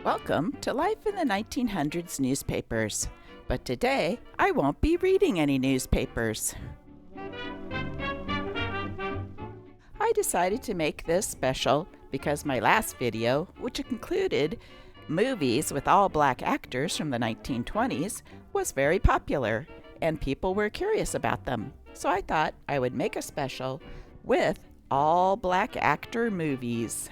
Welcome to Life in the 1900s newspapers. But today, I won't be reading any newspapers. I decided to make this special because my last video, which included movies with all black actors from the 1920s, was very popular and people were curious about them. So I thought I would make a special with all black actor movies.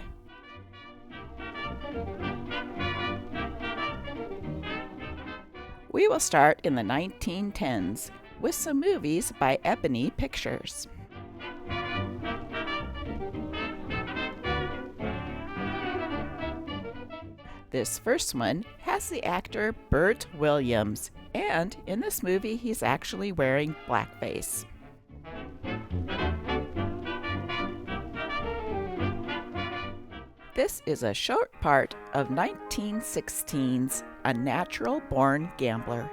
We will start in the 1910s with some movies by Ebony Pictures. This first one has the actor Bert Williams, and in this movie he's actually wearing blackface. This is a short part of 1916's A Natural Born Gambler.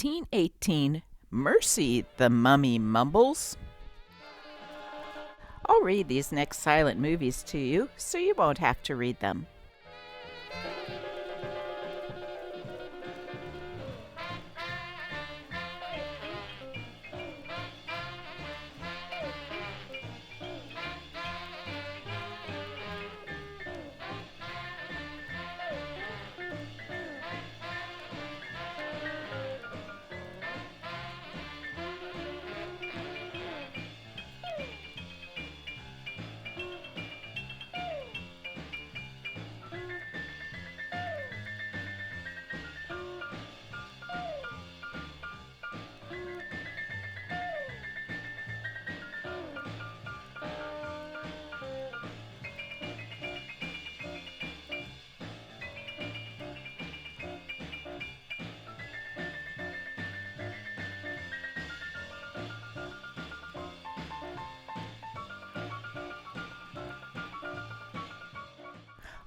1918, Mercy, the Mummy Mumbles. I'll read these next silent movies to you so you won't have to read them.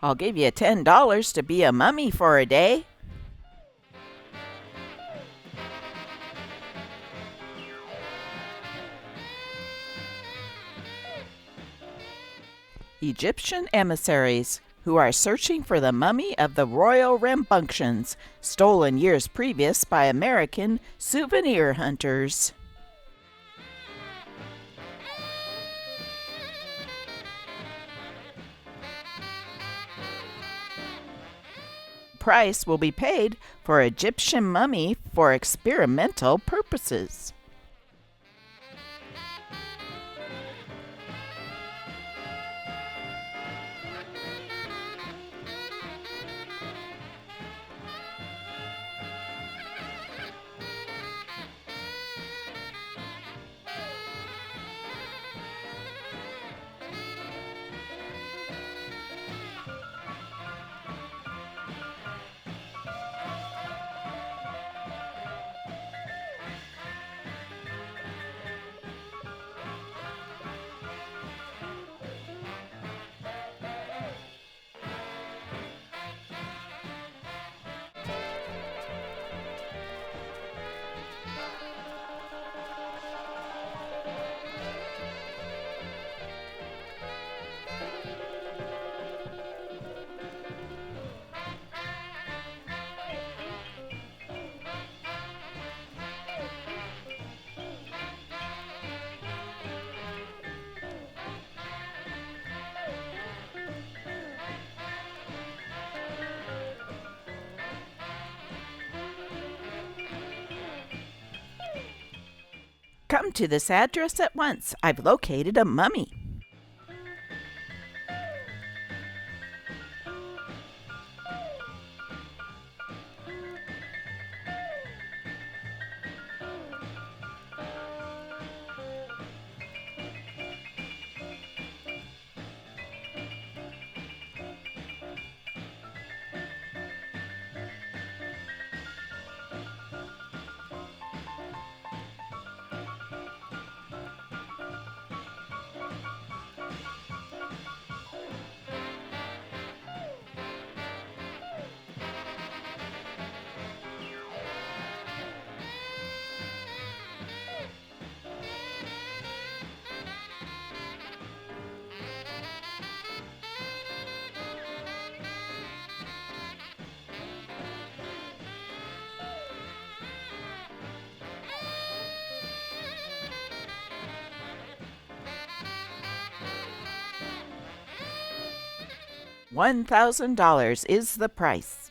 I'll give you $10 to be a mummy for a day. Egyptian emissaries who are searching for the mummy of the royal rambunctious, stolen years previous by American souvenir hunters. Price will be paid for Egyptian mummy for experimental purposes. Come to this address at once. I've located a mummy. $1,000 is the price.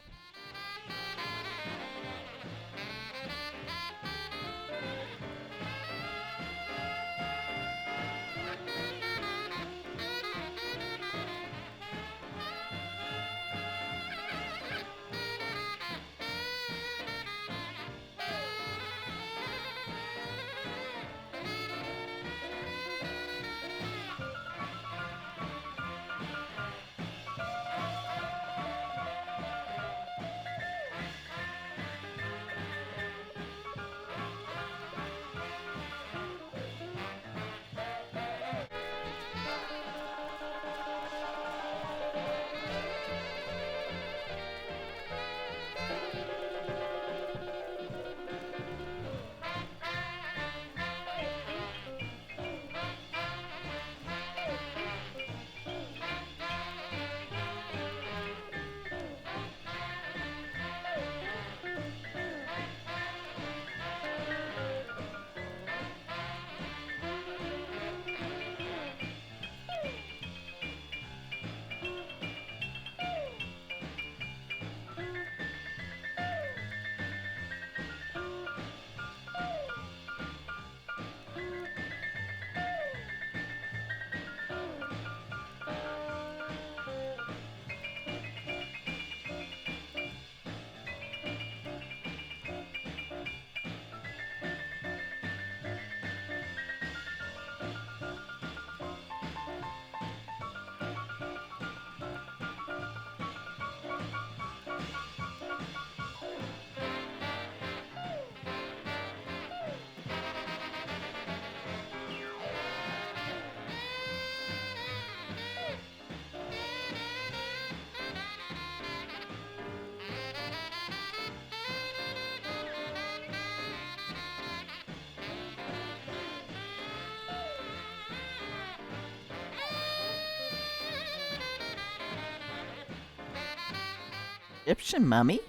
Egyptian mummy?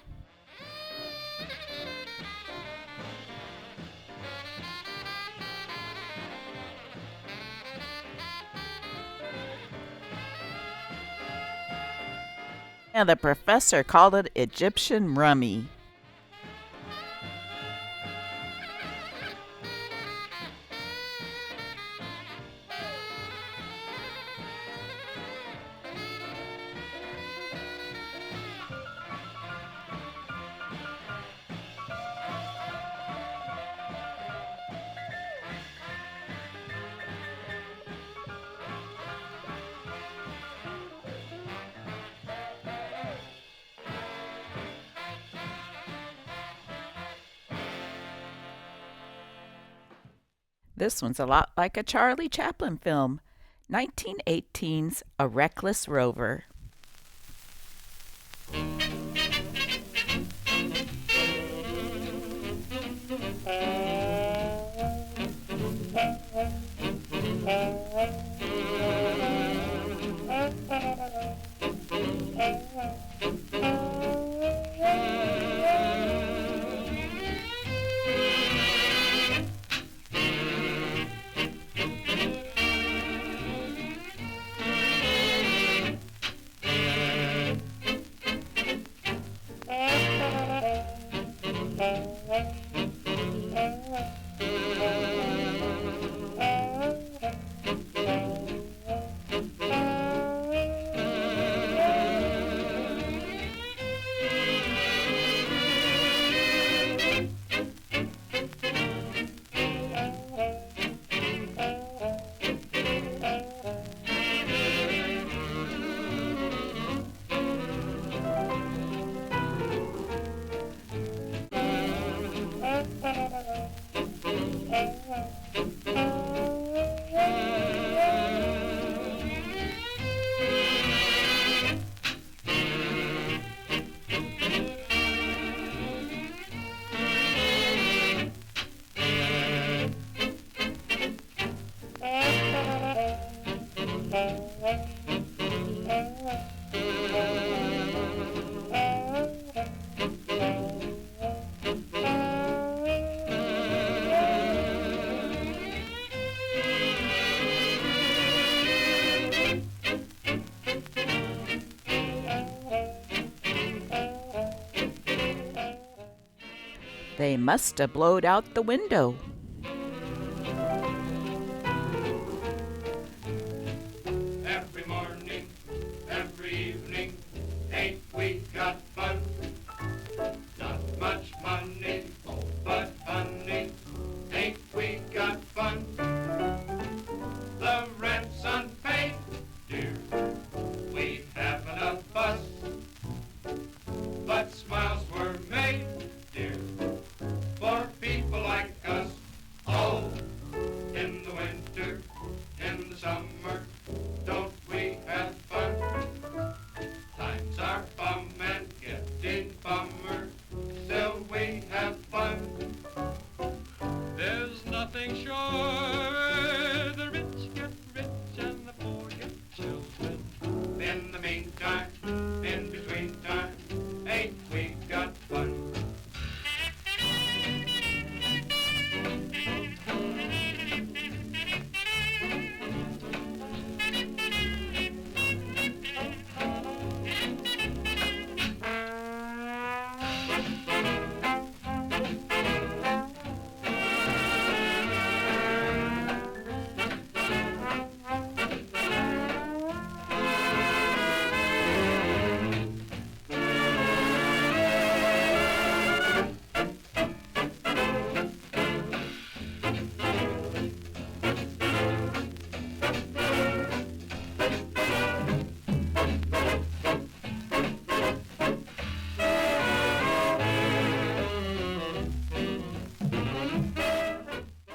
And the professor called it Egyptian rummy. This one's a lot like a Charlie Chaplin film, 1918's A Reckless Rover. They must have blowed out the window. Every morning, every evening, ain't we got fun? Not much money, oh, but funny, ain't we got fun? The rent's unpaid, dear, we have enough fuss, but smiles were made, dear, for people like us. Oh, in the winter, in the summer, don't we have fun? Times are bum and getting bummer, still we have fun. There's nothing sure, the rich get rich and the poor get children. In the meantime, in between time, ain't we got fun?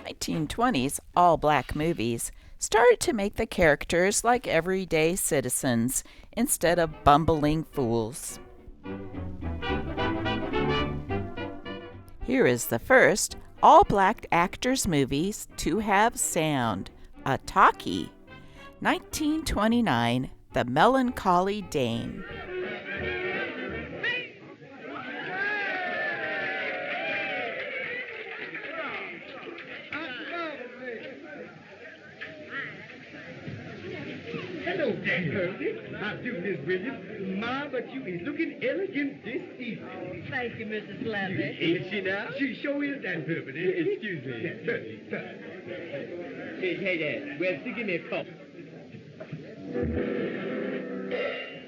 The 1920s all-black movies started to make the characters like everyday citizens instead of bumbling fools. Here is the first all-black actors movies to have sound, a talkie, 1929, The Melancholy Dame. that, Herbie. How do, Miss Williams? Ma, but you is looking elegant this evening. Thank you, Mrs. Slappy. Ain't she now? She sure is that, Herbie. Excuse me. Yes, certainly, Hey, there. Well, give me a cup.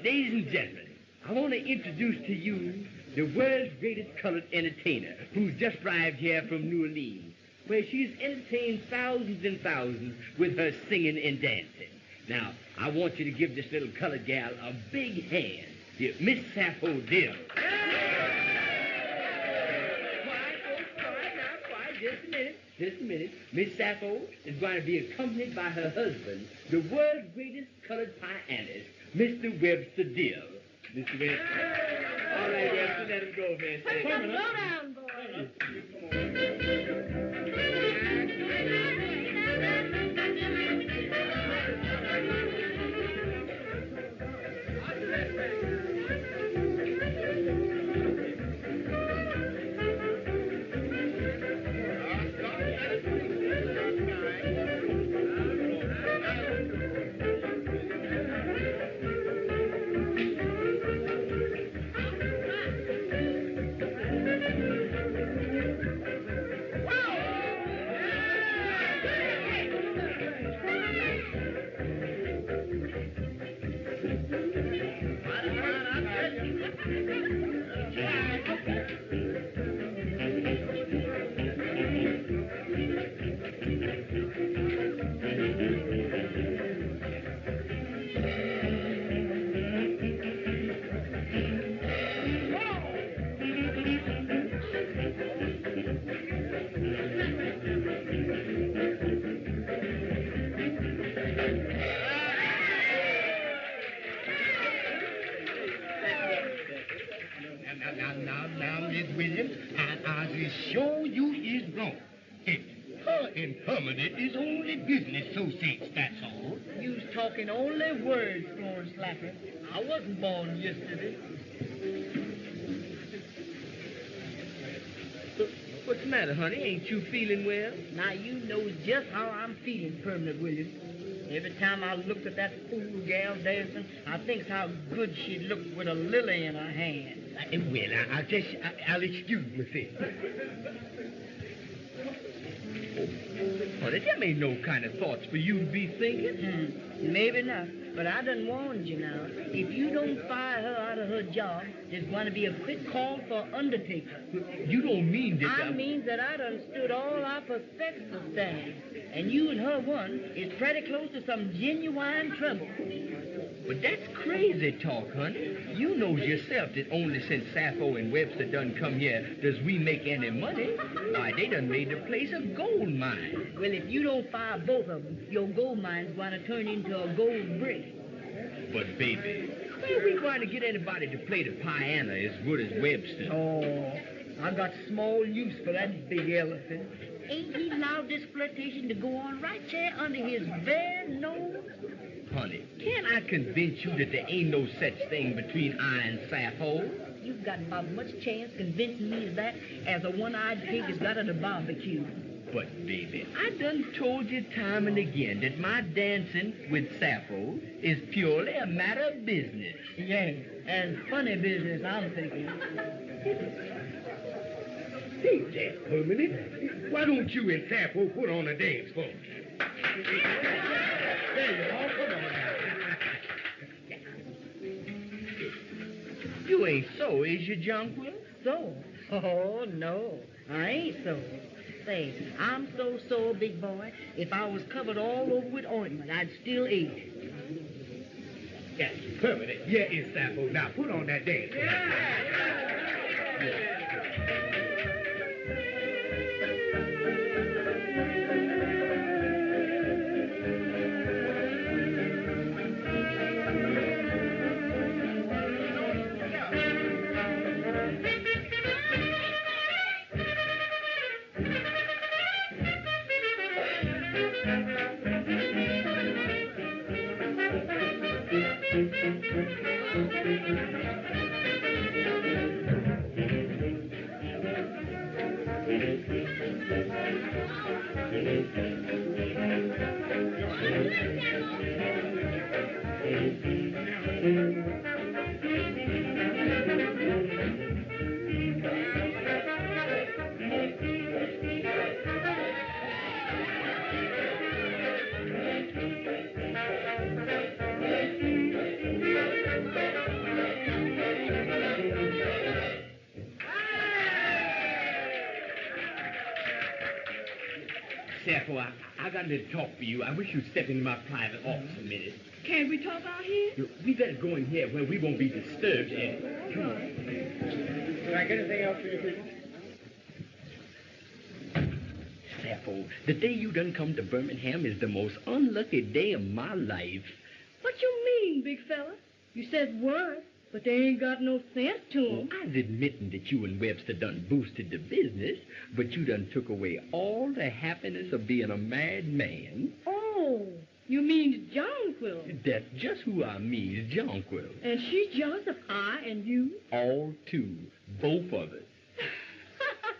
Ladies and gentlemen, I want to introduce to you the world's greatest colored entertainer who's just arrived here from New Orleans, where she's entertained thousands and thousands with her singing and dancing. Now, I want you to give this little colored gal a big hand. Miss Sappho Dill. Just a minute. Miss Sappho is going to be accompanied by her husband, the world's greatest colored pianist, Mr. Webster Dill. Mr. Webster. All right, Webster, let him go, man. Slow down, boy. Now, Miss Williams, I just show you is wrong. Her infirmity is only business associates, that's all. You's talking only words, Florence Slappy. I wasn't born yesterday. What's the matter, honey? Ain't you feeling well? Now you knows just how I'm feeling, Permanent Williams. Every time I look at that fool gal dancing, I thinks how good she'd look with a lily in her hand. I'll excuse myself. Honey, them ain't no kind of thoughts for you to be thinking. Maybe not, but I done warned you now. If you don't fire her out of her job, there's going to be a quick call for undertaker. You don't mean that... I mean that I done stood all our prospects to stand, and you and her one is pretty close to some genuine trouble. But that's crazy talk, honey. You knows yourself that only since Sappho and Webster done come here does we make any money. Why, they done made the place a gold mine. Well, if you don't fire both of them, your gold mine's going to turn into a gold brick. But, baby, where are we going to get anybody to play the piano as good as Webster? Oh, I got small use for that big elephant. Ain't he allowed this flirtation to go on right there under his very nose? Honey, can't I convince you that there ain't no such thing between I and Sappho? You've got about much chance convincing me of that as a one-eyed pig has got at a barbecue. But, baby, I done told you time and again that my dancing with Sappho is purely a matter of business. Yeah, and funny business, I'm thinking. Ain't that permanent? Why don't you and Sappho put on a dance for me? There you are. Come on now. You ain't so, is you, Jonquil? So? Oh, no, I ain't so. Say, I'm so sore, big boy, if I was covered all over with ointment, I'd still eat. Yes, permanent. Yeah, it's Sappho. Now, put on that dance. Sappho, I got a little talk for you. I wish you'd step into my private office a minute. Can't we talk out here? We better go in here where we won't be disturbed. Come on. Can I get anything else for you, people? Sappho, the day you done come to Birmingham is the most unlucky day of my life. What you mean, big fella? You said words, but they ain't got no sense to 'em. I was admitting that you and Webster done boosted the business, but you done took away all the happiness of being a married man. Oh, you mean Jonquil? That's just who I mean, Jonquil. And she's jealous of I and you? All two, both of us.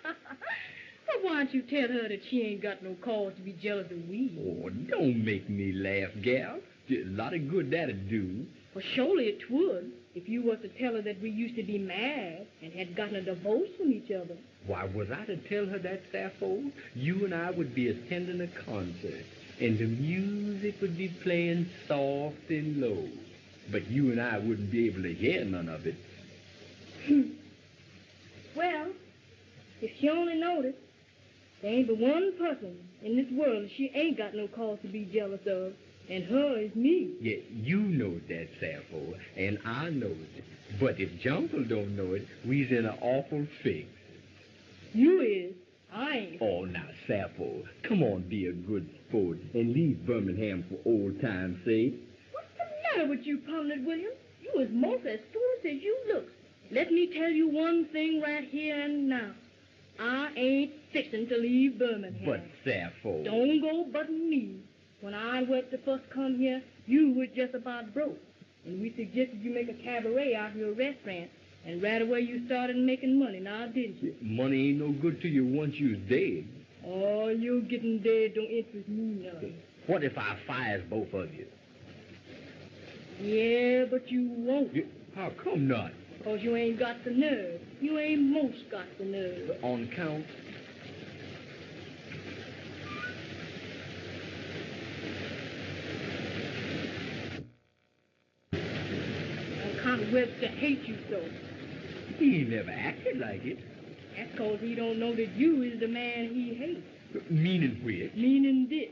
Well, why don't you tell her that she ain't got no cause to be jealous of we? Oh, don't make me laugh, gal. A lot of good that'd do. Well, surely it would if you was to tell her that we used to be married and had gotten a divorce from each other. Why, was I to tell her that, Sappho, you and I would be attending a concert, and the music would be playing soft and low, but you and I wouldn't be able to hear none of it. Well, if she only noticed, there ain't but one person in this world that she ain't got no cause to be jealous of, and her is me. Yeah, you know that, Sappho, and I know it. But if Jonquil don't know it, we's in an awful fix. You is. I ain't. Oh, now, Sappho, come on, be a good sport and leave Birmingham for old time's sake. What's the matter with you, Prominent William? You is most as foolish as you look. Let me tell you one thing right here and now. I ain't fixing to leave Birmingham. But, Sappho... Don't go butting me. When I was to first come here, you was just about broke. And we suggested you make a cabaret out of your restaurant. And right away you started making money, now didn't you? Money ain't no good to you once you's dead. Oh, you getting dead don't interest me none. What if I fires both of you? Yeah, but you won't. How come not? Because you ain't got the nerve. You ain't most got the nerve. On count? On account of Webster hate you so. He never acted like it. That's because he don't know that you is the man he hates. Meaning which? Meaning this.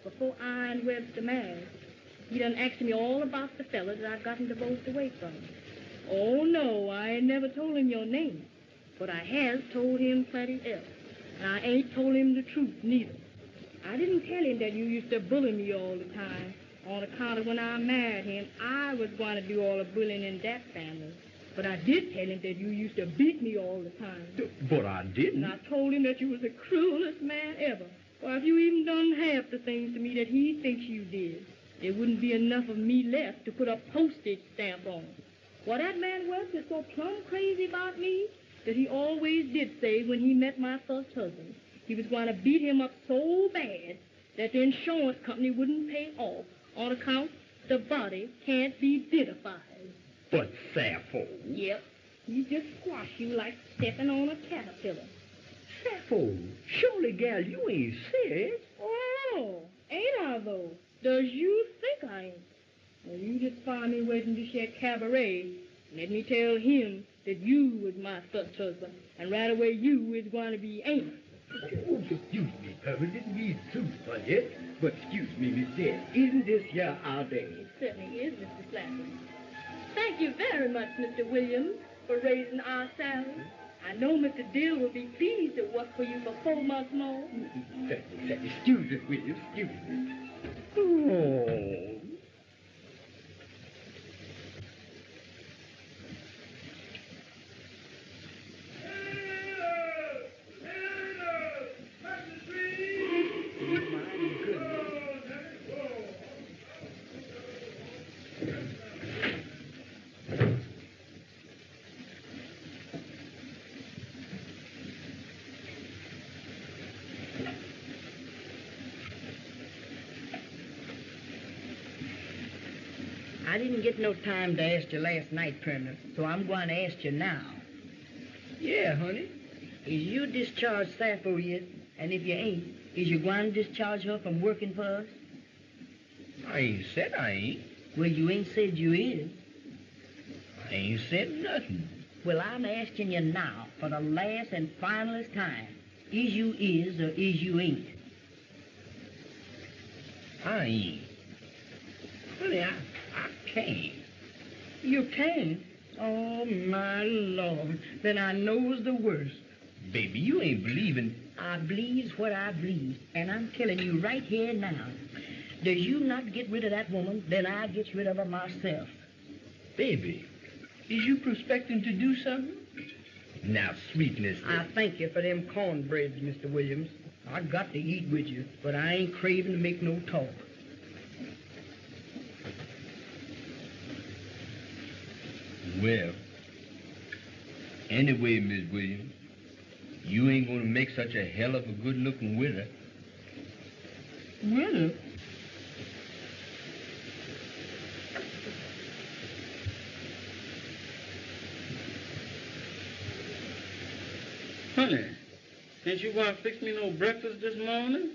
Before I and Webster married, he done asked me all about the fella that I've gotten divorced away from. Oh, no, I ain't never told him your name. But I has told him plenty else. And I ain't told him the truth, neither. I didn't tell him that you used to bully me all the time. On account of when I married him, I was going to do all the bullying in that family. But I did tell him that you used to beat me all the time. But I didn't. And I told him that you was the cruelest man ever. Why, if you even done half the things to me that he thinks you did, there wouldn't be enough of me left to put a postage stamp on. Well, that man West is so plumb crazy about me that he always did say when he met my first husband, he was going to beat him up so bad that the insurance company wouldn't pay off on account the body can't be identified. But, Sappho... Yep. He just squash you like stepping on a caterpillar. Sappho, surely, gal, you ain't serious. Oh, ain't I, though? Does you think I ain't? Well, you just find me waiting to share cabaret. Let me tell him that you was my first husband, and right away you is going to be ain't. Oh, excuse me, Purvis, didn't mean too funny, but excuse me, Miss Dead, isn't this your our day? It certainly is, Mr. Slappers. Thank you very much, Mr. Williams, for raising our salary. I know Mr. Dill will be pleased to work for you for 4 months more. Excuse me, Williams, excuse me. Oh... I didn't get no time to ask you last night, Perna, so I'm going to ask you now. Yeah, honey. Is you discharged Sappho yet? And if you ain't, is you going to discharge her from working for us? I ain't said I ain't. Well, you ain't said you is. I ain't said nothing. Well, I'm asking you now, for the last and finalest time, is you is or is you ain't? I ain't. Honey, I can't. You can't? Oh, my Lord. Then I knows the worst. Baby, you ain't believing. I believes what I believes, and I'm telling you right here now. Does you not get rid of that woman, then I gets rid of her myself. Baby, is you prospecting to do something? Now, sweetness. I thank you for them cornbreads, Mr. Williams. I got to eat with you, but I ain't craving to make no talk. Well, anyway, Miss Williams, you ain't gonna make such a hell of a good-looking widow. Widow? Honey, ain't you going to fix me no breakfast this morning?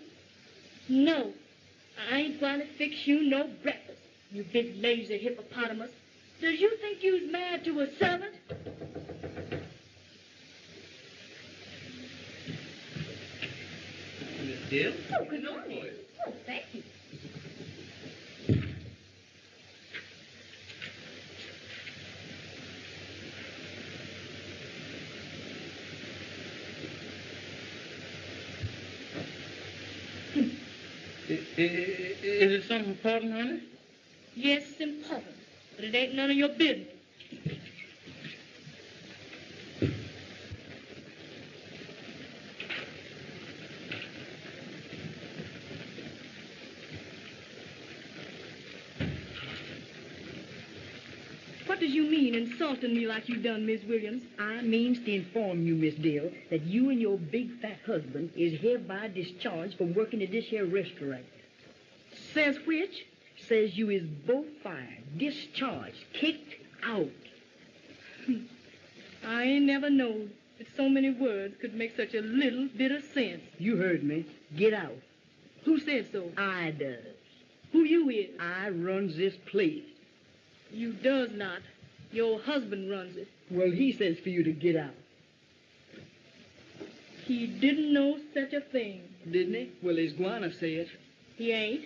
No, I ain't going to fix you no breakfast, you big lazy hippopotamus. Does you think you's married to a servant? Miss Dill? Oh, good morning. Oh, thank you. Is it something important, honey? Yes, it's important, but it ain't none of your business. What does you mean, insulting me like you done, Miss Williams? I means to inform you, Miss Dill, that you and your big fat husband is hereby discharged from working at this here restaurant. Says which? Says you is both fired, discharged, kicked out. I ain't never known that so many words could make such a little bit of sense. You heard me. Get out. Who said so? I does. Who you is? I runs this place. You does not. Your husband runs it. Well, he says for you to get out. He didn't know such a thing. Didn't he? Well, his guana said. He ain't.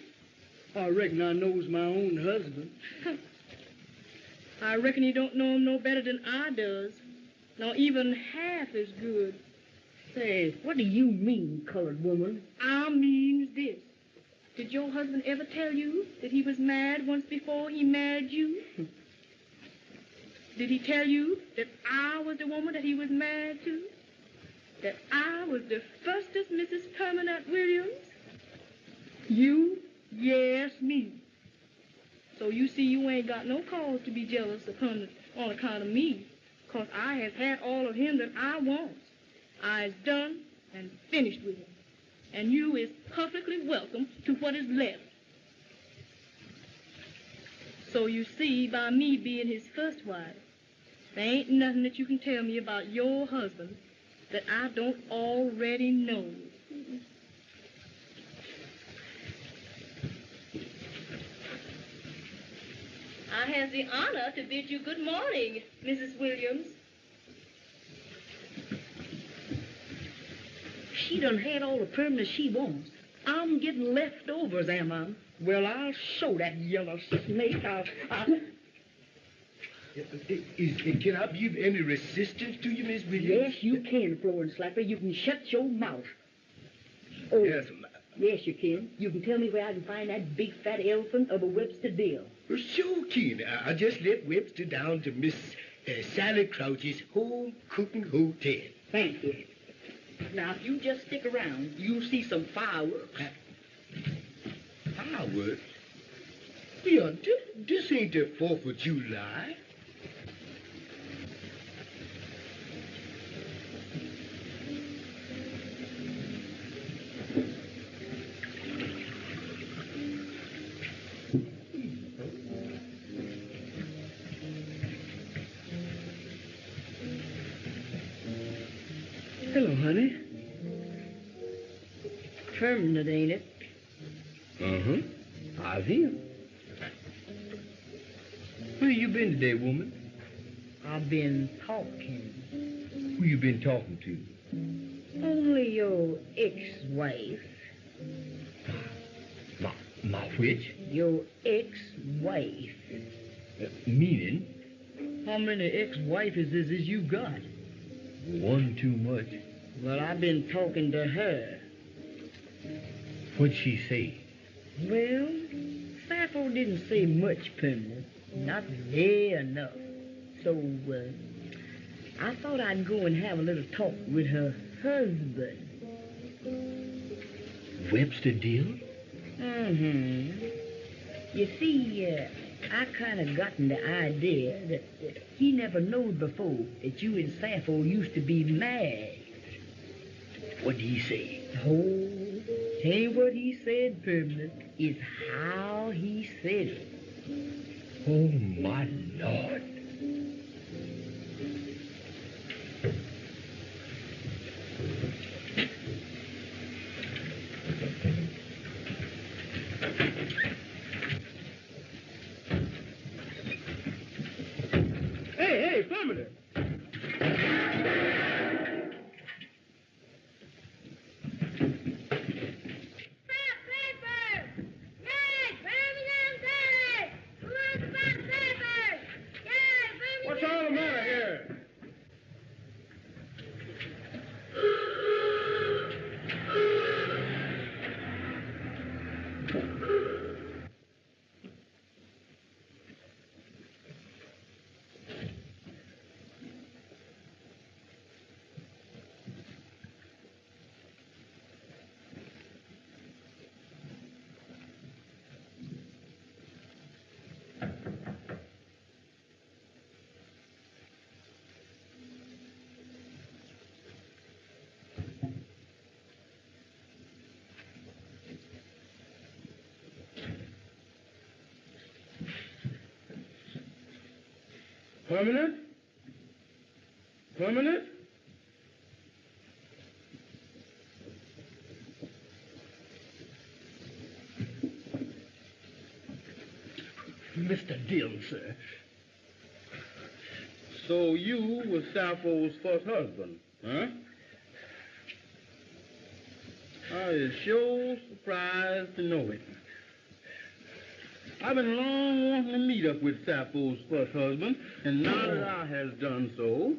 I reckon I knows my own husband. I reckon you don't know him no better than I does. Nor even half as good. Say, what do you mean, colored woman? I means this. Did your husband ever tell you that he was married once before he married you? Did he tell you that I was the woman that he was married to? That I was the firstest Mrs. Permanent Williams? You? Yes, me. So you see you ain't got no cause to be jealous on account of me, 'cause I has had all of him that I wants. I's done and finished with him. And you is perfectly welcome to what is left. So you see, by me being his first wife, there ain't nothing that you can tell me about your husband that I don't already know. I have the honor to bid you good morning, Mrs. Williams. She done had all the permanent she wants. I'm getting leftovers, am I? Well, I'll show that yellow snake. Can I be of any resistance to you, Miss Williams? Yes, you can, Florence Slapper. You can shut your mouth. Oh, Yes, yes, you can. You can tell me where I can find that big fat elephant of a Webster deal. well, sure, kid. I just let Webster down to Miss Sally Crouch's home cooking hotel. Thank you. Now, if you just stick around, you'll see some fireworks. Fireworks? Yeah, this ain't the 4th of July. honey. Permanent, ain't it? Uh-huh. I've here. Where you been today, woman? I've been talking. Who you been talking to? Only your ex-wife. My which? Your ex-wife. Meaning? How many ex-wives is you got? One too much. Well, I've been talking to her. What'd she say? Well, Sappho didn't say much, Permanent. Not near enough. So, I thought I'd go and have a little talk with her husband. Webster deal? Mm-hmm. You see, I kind of gotten the idea that he never knowed before that you and Sappho used to be married. What did he say? Oh, ain't what he said, Permanent. It's how he said it. Oh, my Lord. Hey, Permanent. What's all the matter here? Permanent? Permanent? Mr. Dill, sir. So you was Sappho's first husband, huh? I is sure surprised to know it. I've been long wanting to meet up with Sappho's first husband, and now that I has done so,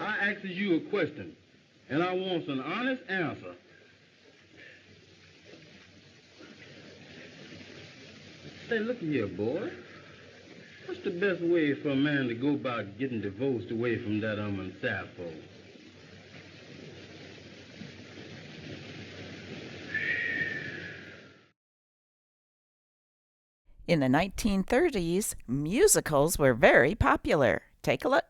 I asks you a question, and I wants an honest answer. Say, look here, boy. What's the best way for a man to go about getting divorced away from that Sappho? In the 1930s, musicals were very popular. Take a look.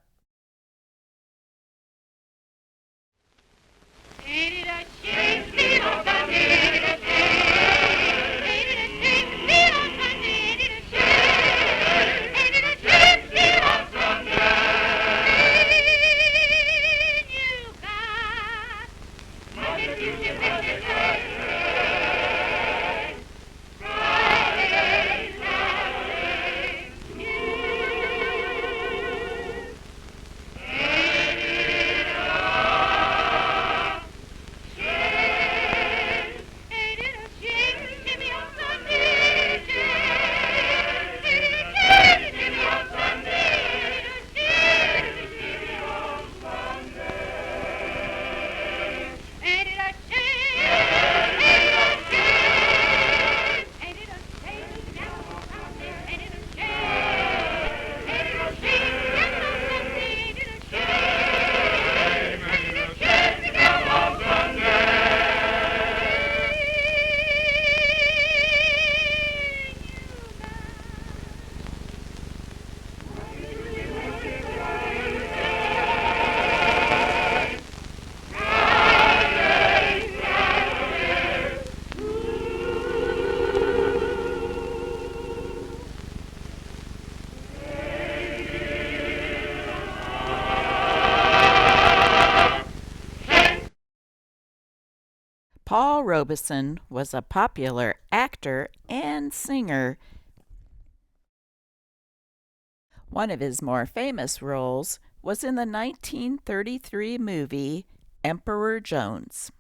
Robeson was a popular actor and singer. One of his more famous roles was in the 1933 movie Emperor Jones.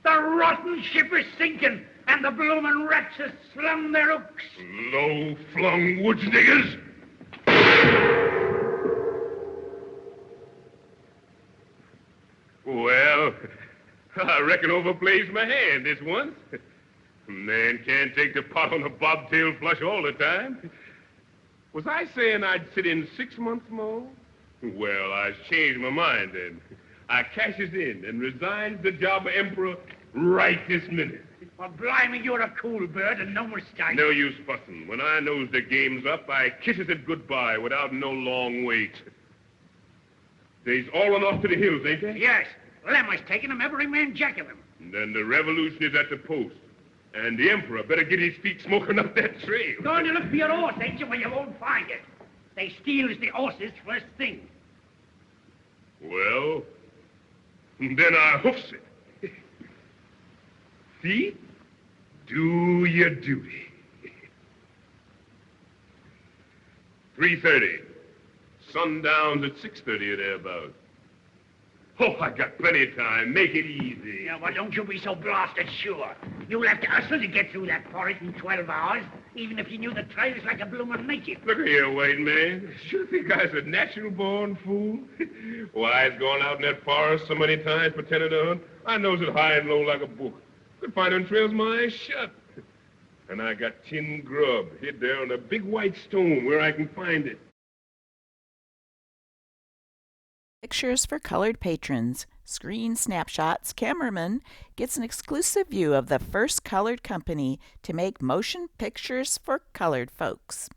The rotten ship is sinking, and the bloomin' rats have slung their hooks. Low-flung woods niggers. Well, I reckon overplays my hand this once. Man can't take the pot on a bobtail flush all the time. Was I saying I'd sit in 6 months more? Well, I changed my mind then. I cashes in and resigns the job of emperor right this minute. Well, blimey, you're a cool bird and no mistake. No use fussing. When I knows the game's up, I kisses it goodbye without no long wait. They's all run off to the hills, ain't they? Yes. Lemmer's taking them, every man jack of them. And then the revolution is at the post. And the emperor better get his feet smoking up that trail. Going to look for your horse, ain't you? Well, you won't find it. They steals the horses first thing. Well, then I hoofs it. See? Do your duty. 3:30. Sundown's at 6:30 or thereabouts. Oh, I got plenty of time. Make it easy. Yeah, well, don't you be so blasted sure. You'll have to hustle to get through that forest in 12 hours, even if you knew the trails like a bloomin' native. Look here, white man. You think I was a natural-born fool? Why, I've gone out in that forest so many times pretending to hunt. I knows it high and low like a book. Could find them trails my eyes shut. And I got tin grub hid there on a big white stone where I can find it. Pictures for colored patrons. Screen Snapshots cameraman gets an exclusive view of the first colored company to make motion pictures for colored folks.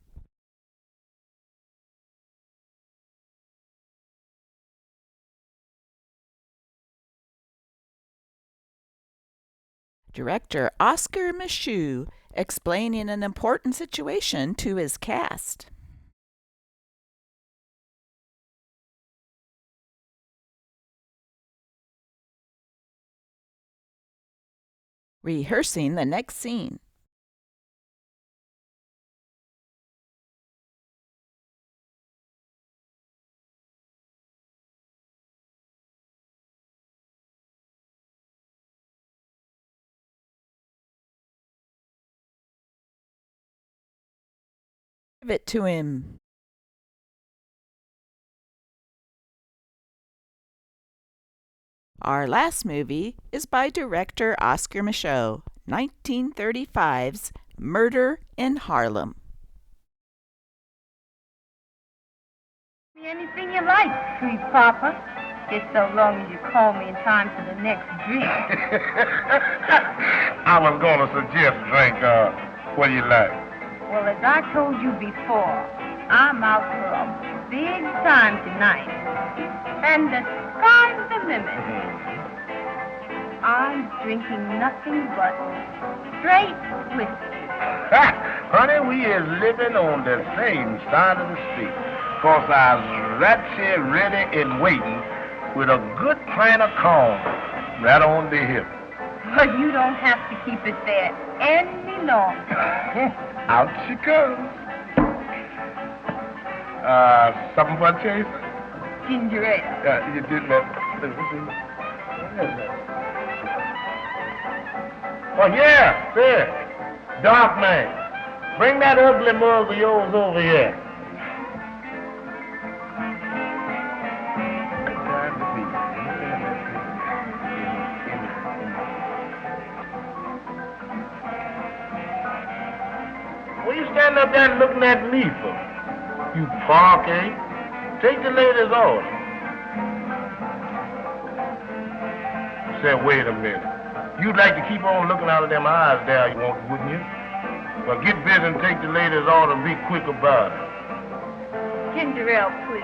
Director Oscar Micheaux explaining an important situation to his cast. Rehearsing the next scene. Give it to him. Our last movie is by director Oscar Micheaux, 1935's Murder in Harlem. Anything you like, sweet papa. Just so long as you call me in time for the next drink. I was going to suggest a drink. What do you like? Well, as I told you before, I'm out for a big time tonight. And the sky's the limit. I'm drinking nothing but straight whiskey. Honey, we is living on the same side of the street. 'Cause I was right here ready and waiting with a good pint of corn right on the hip. But you don't have to keep it there any longer. Out she comes. Something for a chase? Ginger ale. You did that. Oh, yeah, there. Dark man. Bring that ugly mug of yours over here. What you standing up there looking at me for? You park, eh? Take the lady's order. Say, wait a minute. You'd like to keep on looking out of them eyes there, wouldn't you? Well, get busy and take the lady's order and be quick about it. Ginger ale, please.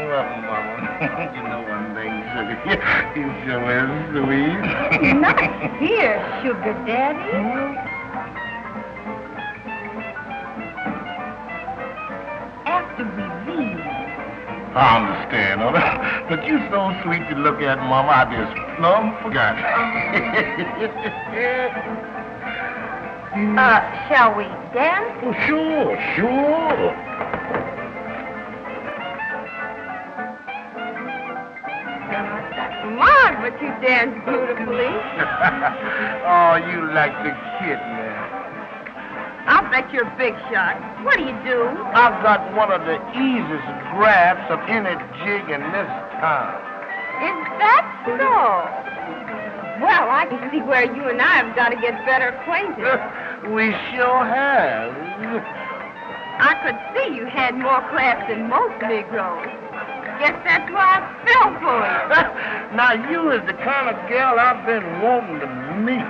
welcome, Mama. You know one thing, sugar. You sure is sweet. Not here, Sugar Daddy. After we leave. I understand, all right? But you so sweet to look at, Mama, I just plumb forgot. Shall we dance? Oh, sure. My, but you dance beautifully. Oh, you like the kid, man. I'll bet you're a big shot. What do you do? I've got one of the easiest grabs of any jig in this town. Is that so? Well, I can see where you and I have got to get better acquainted. We sure have. I could see you had more class than most Negroes. Guess that's why I fell for you. Now, you is the kind of girl I've been wanting to meet.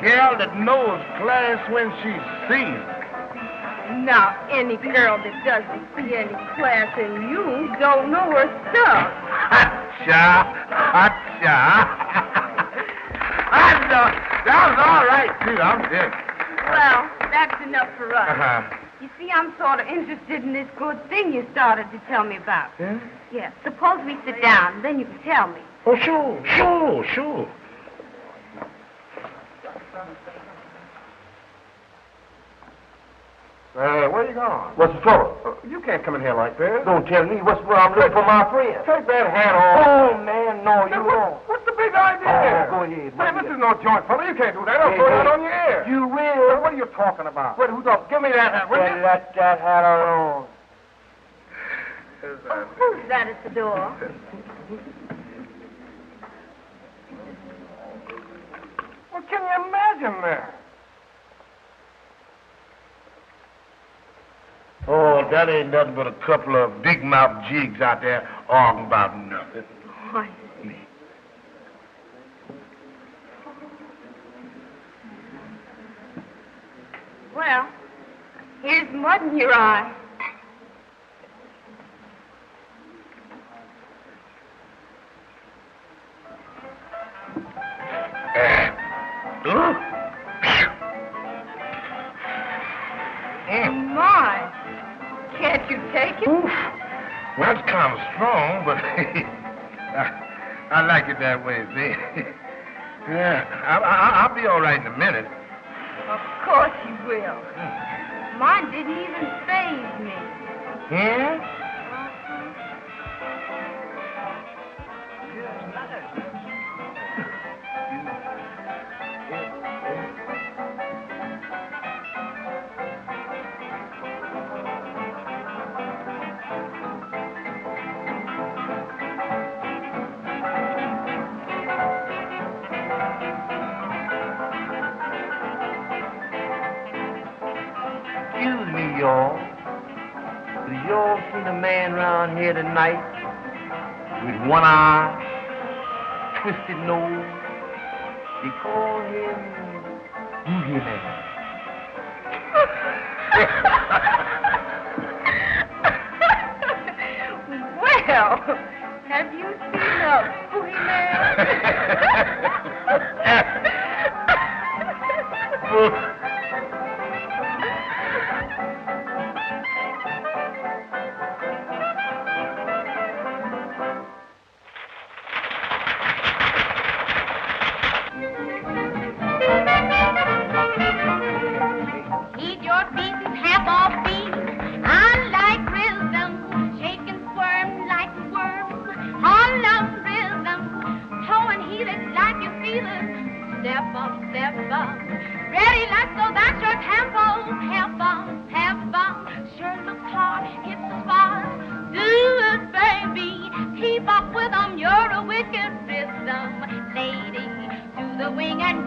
Girl that knows class when she sees it. Now, any girl that doesn't see any class in you don't know her stuff. Hot-cha. I know. That was all right, too. I'm dead. Well, that's enough for us. Uh-huh. You see, I'm sort of interested in this good thing you started to tell me about. Yeah? Yeah. Suppose we sit down, then you can tell me. Oh, sure. Where you going? What's the trouble? You can't come in here like this. Don't tell me what's wrong. I'm looking for my friend. Take that hat off. Oh, man, no, you won't. What's the big idea? Go ahead. Man, this is no joint, fella. You can't do that. I'll throw that on your ear. You will. What are you talking about? Wait, who's up? Give me that hat, will you? Let that hat alone. Who's that at the door? What can you imagine there? Oh, that ain't nothing but a couple of big-mouth jigs out there arguing about nothing. I see. Well, here's mud in your eye. My. Can't you take it? Oof. Well, that's kind of strong, but I like it that way, see? Yeah, I'll be all right in a minute. Of course you will. Mine didn't even faze me. Yeah? Excuse me, y'all. Do y'all see the man around here tonight with one eye, twisted nose? They call him Boogie Man. Well, have you seen a Boogie Man? Eat your pieces half off beat. I like rhythm, shake and squirm like a worm. Harlem rhythm, toe and heel it like you feel it. Step up, ready, let's go. That's your tempo. Half on. Sure looks hard, hit the spot. Do it, baby. Keep up with 'em. You're a wicked rhythm lady. Do the wing and